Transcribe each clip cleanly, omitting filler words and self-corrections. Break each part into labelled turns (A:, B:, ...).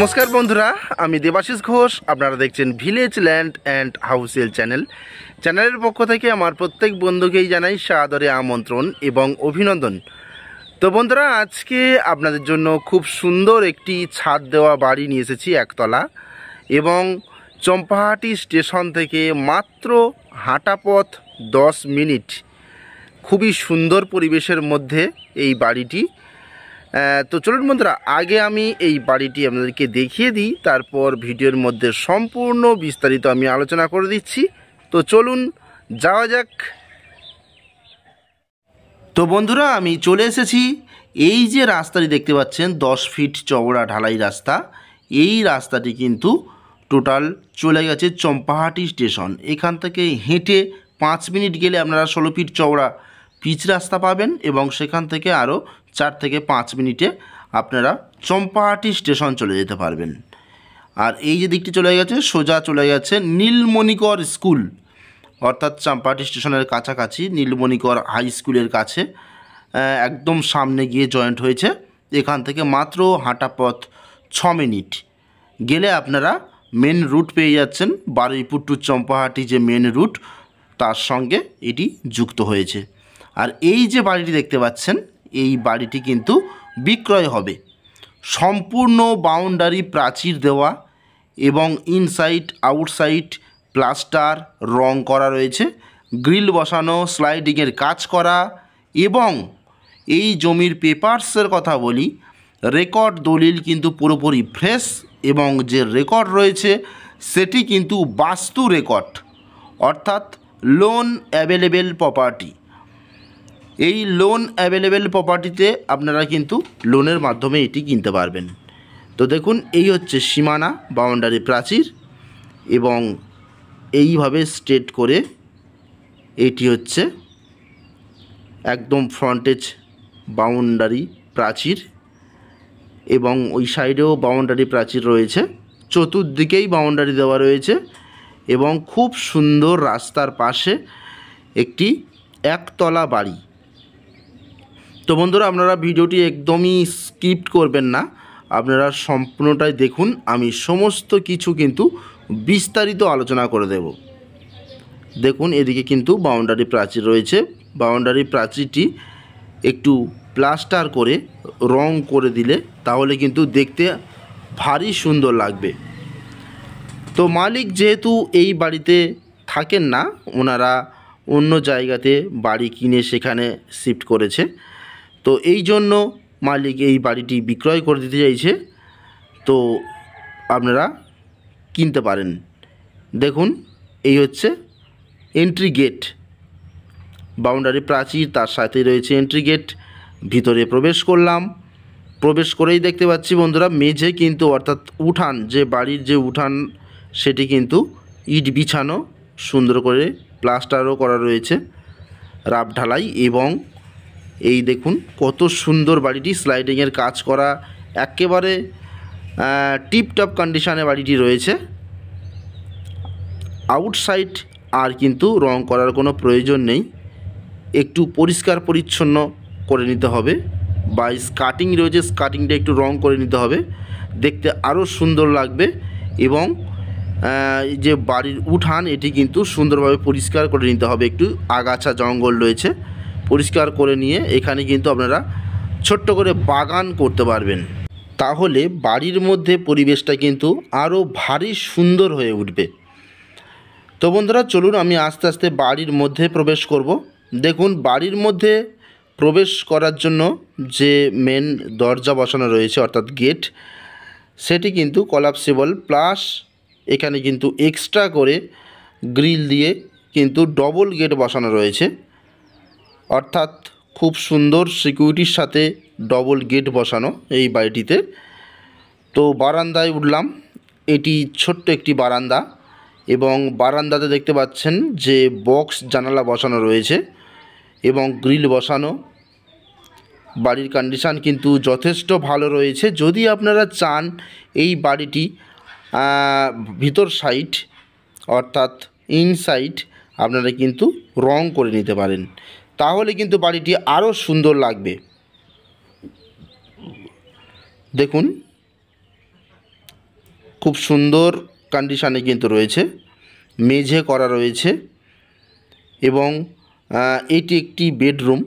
A: নমস্কার বন্ধুরা, আমি দেবাশিস ঘোষ। আপনারা দেখছেন ভিলেজ ল্যান্ড অ্যান্ড হাউসেল চ্যানেলের পক্ষ থেকে আমার প্রত্যেক বন্ধুকেই জানাই সাদরে আমন্ত্রণ এবং অভিনন্দন। তো বন্ধুরা, আজকে আপনাদের জন্য খুব সুন্দর একটি ছাদ দেওয়া বাড়ি নিয়ে এসেছি, একতলা, এবং চম্পাহাটি স্টেশন থেকে মাত্র হাঁটা পথ 10 মিনিট। খুবই সুন্দর পরিবেশের মধ্যে এই বাড়িটি। তো চলুন বন্ধুরা, আগে আমি এই বাড়িটি আপনাদেরকে দেখিয়ে দিই, তারপর ভিডিওর মধ্যে সম্পূর্ণ বিস্তারিত আমি আলোচনা করে দিচ্ছি। তো চলুন যাওয়া যাক। তো বন্ধুরা, আমি চলে এসেছি। এই যে রাস্তাটি দেখতে পাচ্ছেন 10 ফিট চওড়া ঢালাই রাস্তা, এই রাস্তাটি কিন্তু টোটাল চলে গেছে চম্পাহাটি স্টেশন। এখান থেকে হেঁটে 5 মিনিট গেলে আপনারা 16 ফিট চওড়া পিচ রাস্তা পাবেন, এবং সেখান থেকে আরও 4 থেকে 5 মিনিটে আপনারা চম্পাহাটি স্টেশন চলে যেতে পারবেন। আর এই যে দিকটি চলে গেছে, সোজা চলে গেছে নীলমণিকর স্কুল, অর্থাৎ চম্পাহাটি স্টেশনের কাছাকাছি নীলমণিকর হাই স্কুলের কাছে একদম সামনে গিয়ে জয়েন্ট হয়েছে। এখান থেকে মাত্র হাঁটা পথ 6 মিনিট গেলে আপনারা মেন রুট পেয়ে যাচ্ছেন। বারুইপুর টু চম্পাহাটি যে মেন রুট, তার সঙ্গে এটি যুক্ত হয়েছে। আর এই যে বাড়িটি দেখতে পাচ্ছেন, এই বাড়িটি কিন্তু বিক্রয় হবে। সম্পূর্ণ বাউন্ডারি প্রাচীর দেওয়া এবং ইনসাইড আউটসাইড প্লাস্টার রং করা রয়েছে, গ্রিল বসানো, স্লাইডিংয়ের কাজ করা, এবং এই জমির পেপারসের কথা বলি, রেকর্ড দলিল কিন্তু পুরোপুরি ফ্রেশ, এবং যে রেকর্ড রয়েছে সেটি কিন্তু বাস্তু রেকর্ড, অর্থাৎ লোন অ্যাভেলেবেল প্রপার্টি। এই লোন অ্যাভেলেবেল প্রপার্টিতে আপনারা কিন্তু লোনের মাধ্যমে এটি কিনতে পারবেন। তো দেখুন, এই হচ্ছে সীমানা বাউন্ডারি প্রাচীর, এবং এইভাবে স্ট্রেট করে এটি হচ্ছে একদম ফ্রন্টেজ বাউন্ডারি প্রাচীর, এবং ওই সাইডেও বাউন্ডারি প্রাচীর রয়েছে, চতুর্দিকেই বাউন্ডারি দেওয়া রয়েছে, এবং খুব সুন্দর রাস্তার পাশে একটি একতলা বাড়ি। তো বন্ধুরা, আপনারা ভিডিওটি একদমই স্কিপ করবেন না, আপনারা সম্পূর্ণটাই দেখুন। আমি সমস্ত কিছু কিন্তু বিস্তারিত আলোচনা করে দেব। দেখুন, এদিকে কিন্তু বাউন্ডারি প্রাচীর রয়েছে। বাউন্ডারি প্রাচীরটি একটু প্লাস্টার করে রং করে দিলে তাহলে কিন্তু দেখতে ভারী সুন্দর লাগবে। তো মালিক যেহেতু এই বাড়িতে থাকেন না, ওনারা অন্য জায়গাতে বাড়ি কিনে সেখানে শিফট করেছে, তো এই জন্য মালিক এই বাড়িটি বিক্রয় করে দিতে চাইছে। তো আপনারা কিনতে পারেন। দেখুন, এই হচ্ছে এন্ট্রি গেট, বাউন্ডারি প্রাচীর, তার সাথে রয়েছে এন্ট্রি গেট। ভিতরে প্রবেশ করলাম, প্রবেশ করেই দেখতে পাচ্ছি বন্ধুরা, মেঝে কিন্তু, অর্থাৎ উঠান, যে বাড়ির যে উঠান সেটি কিন্তু ইট বিছানো, সুন্দর করে প্লাস্টারও করা রয়েছে, রাব ঢালাই, এবং এই দেখুন কত সুন্দর বাড়িটি, স্লাইডিংয়ের কাজ করা, একেবারে টিপটপ কন্ডিশনে বাড়িটি রয়েছে। আউটসাইড আর কিন্তু রং করার কোনো প্রয়োজন নেই, একটু পরিষ্কার পরিচ্ছন্ন করে নিতে হবে, বা স্কার্টিং রয়েছে, স্কার্টিংটা একটু রং করে নিতে হবে, দেখতে আরও সুন্দর লাগবে। এবং যে বাড়ির উঠান, এটি কিন্তু সুন্দরভাবে পরিষ্কার করে নিতে হবে, একটু আগাছা জঙ্গল রয়েছে, পরিষ্কার করে নিয়ে এখানে কিন্তু আপনারা ছোট্ট করে বাগান করতে পারবেন। তাহলে বাড়ির মধ্যে পরিবেশটা কিন্তু আরও ভারী সুন্দর হয়ে উঠবে। তো বন্ধুরা, চলুন আমি আস্তে আস্তে বাড়ির মধ্যে প্রবেশ করব। দেখুন, বাড়ির মধ্যে প্রবেশ করার জন্য যে মেন দরজা বসানো রয়েছে, অর্থাৎ গেট, সেটি কিন্তু কলাপসিবল, প্লাস এখানে কিন্তু এক্সট্রা করে গ্রিল দিয়ে কিন্তু ডবল গেট বসানো রয়েছে, অর্থাৎ খুব সুন্দর সিকিউরিটির সাথে ডবল গেট বসানো এই বাড়িটিতে। তো বারান্দায় উঠলাম, এটি ছোট্ট একটি বারান্দা, এবং বারান্দাতে দেখতে পাচ্ছেন যে বক্স জানালা বসানো রয়েছে এবং গ্রিল বসানো। বাড়ির কন্ডিশান কিন্তু যথেষ্ট ভালো রয়েছে। যদি আপনারা চান এই বাড়িটি ভিতর সাইড, অর্থাৎ ইনসাইড, আপনারা কিন্তু রং করে নিতে পারেন, তাহলে কিন্তু বাড়িটি আরও সুন্দর লাগবে। দেখুন, খুব সুন্দর কন্ডিশানে কিন্তু রয়েছে, মেঝে করা রয়েছে এবং এটি একটি বেডরুম,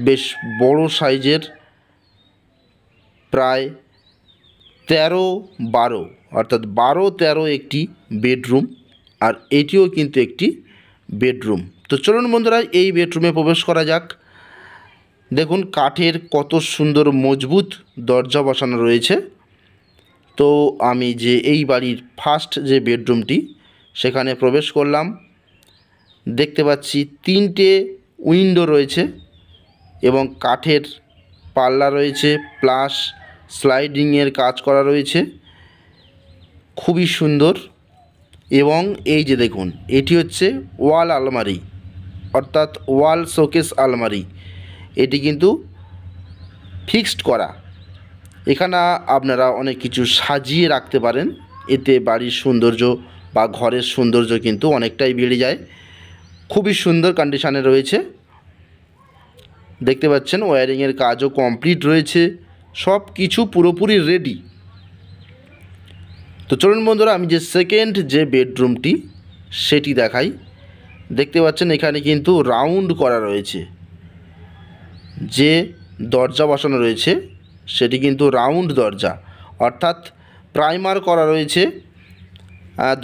A: বেশ বড় সাইজের, প্রায় 13-12 অর্থাৎ 12-13 একটি বেডরুম, আর এটিও কিন্তু একটি বেডরুম। তো চলুন বন্ধুরা এই বেডরুমে প্রবেশ করা যাক। দেখুন কাঠের কত সুন্দর মজবুত দরজা বসানো রয়েছে। তো আমি যে এই বাড়ির ফার্স্ট যে বেডরুমটি সেখানে প্রবেশ করলাম, দেখতে পাচ্ছি 3টে উইন্ডো রয়েছে এবং কাঠের পাল্লা রয়েছে, প্লাস স্লাইডিংয়ের কাজ করা রয়েছে, খুবই সুন্দর। এবং এই যে দেখুন এটি হচ্ছে ওয়াল আলমারি, অর্থাৎ ওয়াল শোকেস আলমারি। এটি কিন্তু ফিক্সড করা, এখানে আপনারা অনেক কিছু সাজিয়ে রাখতে পারেন, এতে বাড়ির সৌন্দর্য বা ঘরের সৌন্দর্য কিন্তু অনেকটাই বেড়ে যায়। খুবই সুন্দর কন্ডিশানে রয়েছে, দেখতে পাচ্ছেন ওয়্যারিংয়ের কাজও কমপ্লিট রয়েছে, সব কিছু পুরোপুরি রেডি। তো চলুন বন্ধুরা আমি যে সেকেন্ড যে বেডরুমটি সেটি দেখাই। দেখতে পাচ্ছেন এখানে কিন্তু রাউন্ড করা রয়েছে, যে দরজা বসানো রয়েছে সেটি কিন্তু রাউন্ড দরজা, অর্থাৎ প্রাইমার করা রয়েছে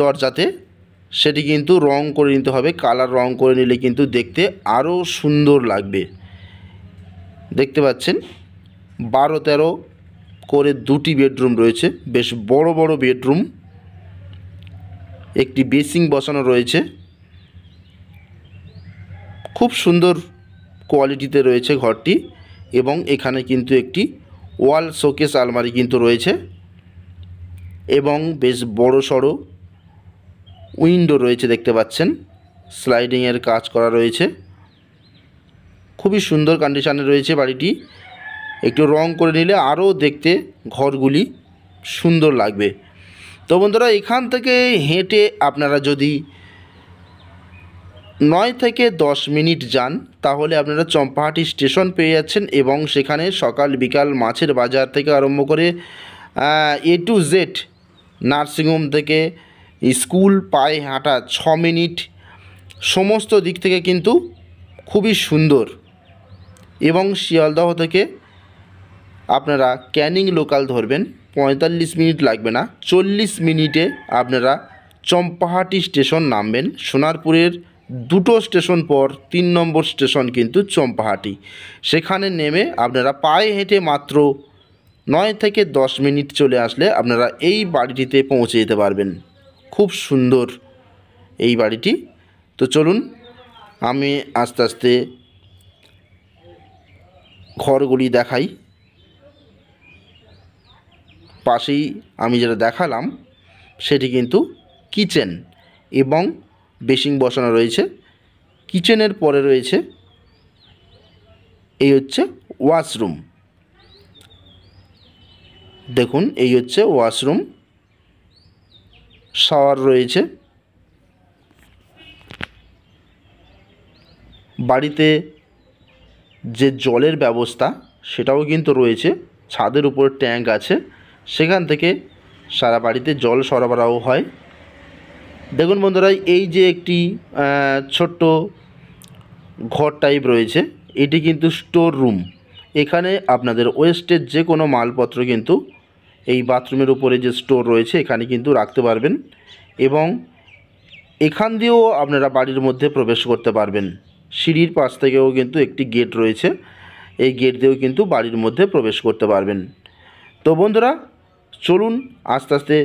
A: দরজাতে, সেটি কিন্তু রং করে নিতে হবে, কালার রং করে নিলে কিন্তু দেখতে আরও সুন্দর লাগবে। দেখতে পাচ্ছেন 12-13 করে 2টি বেডরুম রয়েছে, বেশ বড় বড় বেডরুম, একটি বেসিং বসানো রয়েছে, খুব সুন্দর কোয়ালিটিতে রয়েছে ঘরটি। এবং এখানে কিন্তু একটি ওয়াল শোকেস আলমারি কিন্তু রয়েছে এবং বেশ বড় সড়ো উইন্ডো রয়েছে, দেখতে পাচ্ছেন স্লাইডিংয়ের কাজ করা রয়েছে, খুবই সুন্দর কন্ডিশানে রয়েছে বাড়িটি। একটু রং করে নিলে আরও দেখতে ঘরগুলি সুন্দর লাগবে। তো বন্ধুরা এখান থেকে হেঁটে আপনারা যদি 9 থেকে 10 মিনিট যান তাহলে আপনারা চম্পাহাটি স্টেশন পেয়ে যাচ্ছেন এবং সেখানে সকাল বিকাল মাছের বাজার থেকে আরম্ভ করে A to Z, নার্সিংহোম থেকে স্কুল, পায়ে হাঁটা 6 মিনিট, সমস্ত দিক থেকে কিন্তু খুবই সুন্দর। এবং শিয়ালদহ থেকে আপনারা ক্যানিং লোকাল ধরবেন, 45 মিনিট লাগবে না, 40 মিনিটে আপনারা চম্পাহাটি স্টেশন নামবেন। সোনারপুরের 2টো স্টেশন পর 3 নম্বর স্টেশন কিন্তু চম্পাহাটি, সেখানে নেমে আপনারা পায়ে হেঁটে মাত্র 9 থেকে 10 মিনিট চলে আসলে আপনারা এই বাড়িটিতে পৌঁছে যেতে পারবেন। খুব সুন্দর এই বাড়িটি। তো চলুন আমি আস্তে আস্তে ঘরগুলি দেখাই। পাশেই আমি যেটা দেখালাম সেটি কিন্তু কিচেন এবং বেসিং বসানো রয়েছে। কিচেনের পরে রয়েছে এই হচ্ছে ওয়াশরুম, দেখুন এই হচ্ছে ওয়াশরুম, শাওয়ার রয়েছে। বাড়িতে যে জলের ব্যবস্থা সেটাও কিন্তু রয়েছে, ছাদের উপর ট্যাঙ্ক আছে, সেখান থেকে সারা বাড়িতে জল সরবরাহ হয়। দেখুন বন্ধুরা এই যে একটি ছোট্ট ঘর টাইপ রয়েছে, এটি কিন্তু স্টোর রুম। এখানে আপনাদের ওয়েস্টের যে কোনো মালপত্র কিন্তু এই বাথরুমের উপরে যে স্টোর রয়েছে এখানে কিন্তু রাখতে পারবেন এবং এখান দিয়েও আপনারা বাড়ির মধ্যে প্রবেশ করতে পারবেন। সিঁড়ির পাশ থেকেও কিন্তু একটি গেট রয়েছে, এই গেট দিয়েও কিন্তু বাড়ির মধ্যে প্রবেশ করতে পারবেন। তো বন্ধুরা চলুন আস্তে আস্তে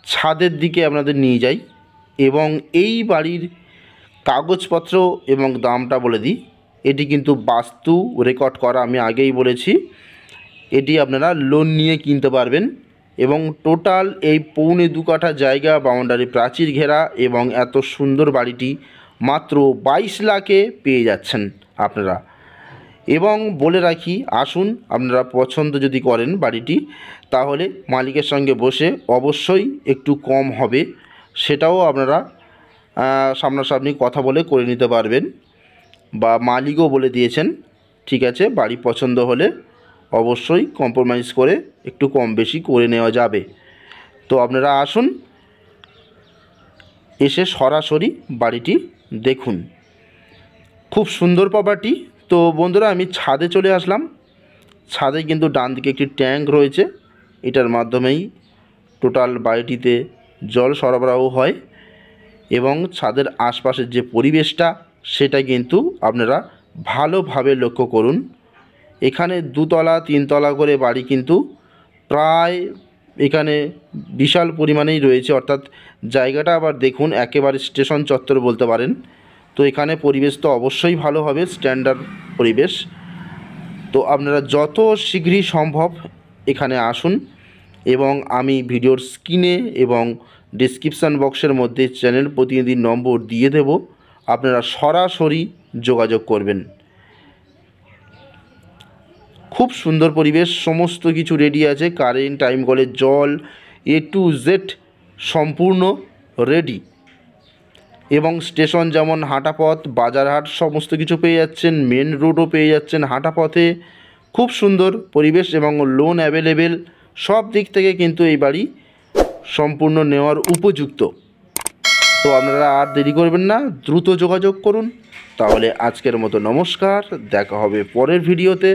A: ছাদের দিকে আপনাদের নিয়ে যাই এবং এই বাড়ির কাগজপত্র এবং দামটা বলে দিই। এটি কিন্তু বাস্তু রেকর্ড করা, আমি আগেই বলেছি, এটি আপনারা লোন নিয়ে কিনতে পারবেন এবং টোটাল এই 1.25 কাঠা জায়গা, বাউন্ডারি প্রাচীর ঘেরা এবং এত সুন্দর বাড়িটি মাত্র 22 লাখে পেয়ে যাচ্ছেন আপনারা। এবং বলে রাখি, আসুন আপনারা পছন্দ যদি করেন বাড়িটি তাহলে মালিকের সঙ্গে বসে অবশ্যই একটু কম হবে, সেটাও আপনারা সামনাসামনি কথা বলে করে নিতে পারবেন, বা মালিকও বলে দিয়েছেন ঠিক আছে বাড়ি পছন্দ হলে অবশ্যই কম্প্রোমাইজ করে একটু কম বেশি করে নেওয়া যাবে। তো আপনারা আসুন, এসে সরাসরি বাড়িটি দেখুন। খুব সুন্দর প্রপার্টি। তো বন্ধুরা, আমি ছাদে চলে আসলাম। ছাদে কিন্তু ডান দিকে একটি ট্যাঙ্ক রয়েছে, এটার মাধ্যমেই টোটাল বাড়িটিতে জল সরবরাহ হয় এবং ছাদের আশপাশের যে পরিবেশটা সেটা কিন্তু আপনারা ভালোভাবে লক্ষ্য করুন। এখানে 2 তলা 3 তলা করে বাড়ি কিন্তু প্রায় এখানে বিশাল পরিমাণেই রয়েছে, অর্থাৎ জায়গাটা আবার দেখুন একেবারে স্টেশন চত্বর বলতে পারেন। তো এখানে পরিবেশ তো অবশ্যই ভালো হবে, স্ট্যান্ডার্ড পরিবেশ। তো আপনারা যত শীঘ্রই সম্ভব এখানে আসুন এবং আমি ভিডিওর স্ক্রিনে এবং ডেসক্রিপশান বক্সের মধ্যে চ্যানেল প্রতিনিধির নম্বর দিয়ে দেব, আপনারা সরাসরি যোগাযোগ করবেন। খুব সুন্দর পরিবেশ, সমস্ত কিছু রেডি আছে, কারেন্ট, টাইম কলের জল, A to Z সম্পূর্ণ রেডি। এবং স্টেশন যেমন হাঁটাপথ, বাজারহাট সমস্ত কিছু পেয়ে যাচ্ছেন, মেন রোডও পেয়ে যাচ্ছেন হাঁটা পথে। খুব সুন্দর পরিবেশ এবং লোন অ্যাভেলেবেল, সব দিক থেকে কিন্তু এই বাড়ি সম্পূর্ণ নেওয়ার উপযুক্ত। তো আপনারা আর দেরি করবেন না, দ্রুত যোগাযোগ করুন। তাহলে আজকের মতো নমস্কার, দেখা হবে পরের ভিডিওতে।